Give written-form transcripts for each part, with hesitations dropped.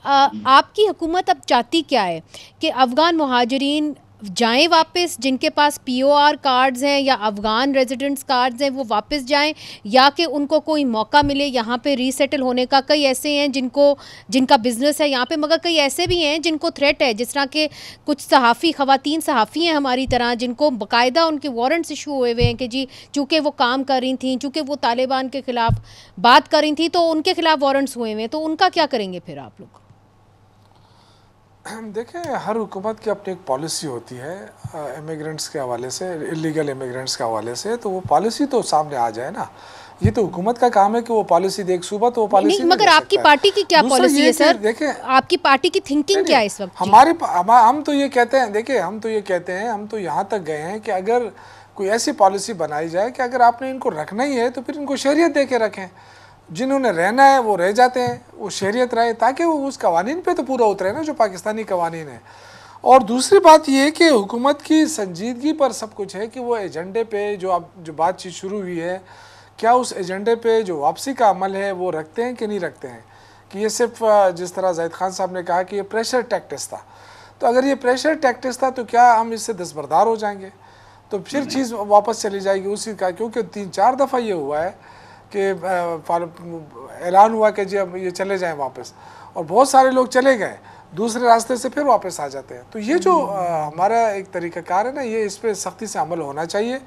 आपकी हुकूमत अब चाहती क्या है कि अफ़गान मुहाजिरीन जाएं वापस, जिनके पास पीओआर कार्ड्स हैं या अफ़गान रेजिडेंट्स कार्ड्स हैं वो वापस जाएं, या कि उनको कोई मौका मिले यहाँ पे रीसेटल होने का? कई ऐसे हैं जिनका बिजनेस है यहाँ पे, मगर कई ऐसे भी हैं जिनको थ्रेट है, जिस तरह के कुछ ख़वातीन सहाफ़ी हैं हमारी तरह, जिनको बाकायदा उनके वारंट्स इशू हुए हुए हैं कि जी चूँकि वो काम कर रही थी, चूँकि वो तालिबान के ख़िलाफ़ बात कर रही थी तो उनके ख़िलाफ़ वारंट्स हुए हुए हैं। तो उनका क्या करेंगे फिर आप लोग? देखिए, हर हुकूमत की अपनी एक पॉलिसी होती है इमिग्रेंट्स के हवाले से, इलीगल इमिग्रेंट्स के हवाले से। तो वो पॉलिसी तो सामने आ जाए ना। ये तो हुकूमत का काम है कि वो पॉलिसी दे, एक सूबा तो वो पॉलिसी नहीं, मगर आपकी पार्टी की क्या पॉलिसी है सर? देखिए, आपकी पार्टी की थिंकिंग क्या है इस वक्त? हम तो ये कहते हैं, देखिए हम तो ये कहते हैं, हम तो यहाँ तक गए हैं कि अगर कोई ऐसी पॉलिसी बनाई जाए कि अगर आपने इनको रखना ही है तो फिर इनको शरीयत दे के रखें। जिन्होंने रहना है वो रह जाते हैं, वो शरीयत रहे, ताकि वो उस कवानीन पे तो पूरा उतरे ना जो पाकिस्तानी कवानीन है। और दूसरी बात ये है कि हुकूमत की संजीदगी पर सब कुछ है कि वो एजेंडे पे जो बातचीत शुरू हुई है, क्या उस एजेंडे पे जो वापसी का अमल है वो रखते हैं कि नहीं रखते हैं। कि ये सिर्फ जिस तरह जाहिद खान साहब ने कहा कि ये प्रेशर टैक्टिस था, तो अगर ये प्रेशर टैक्टिस था तो क्या हम इससे दस्तबरदार हो जाएंगे? तो फिर चीज़ वापस चली जाएगी उसी का, क्योंकि 3-4 दफ़ा ये हुआ है कि ऐलान हुआ कि जी अब ये चले जाएं वापस, और बहुत सारे लोग चले गए दूसरे रास्ते से, फिर वापस आ जाते हैं। तो ये जो हमारा एक तरीक़ाकार है ना, ये इस पर सख्ती से अमल होना चाहिए।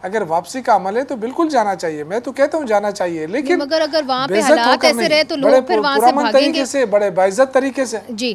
अगर वापसी का अमल है तो बिल्कुल जाना चाहिए, मैं तो कहता हूँ जाना चाहिए, लेकिन मगर अगर वहाँ पे हालात ऐसे रहे तो लोग फिर वहाँ से भागेंगे। तरीके से, बड़े बाइज्जत तरीके से। जी।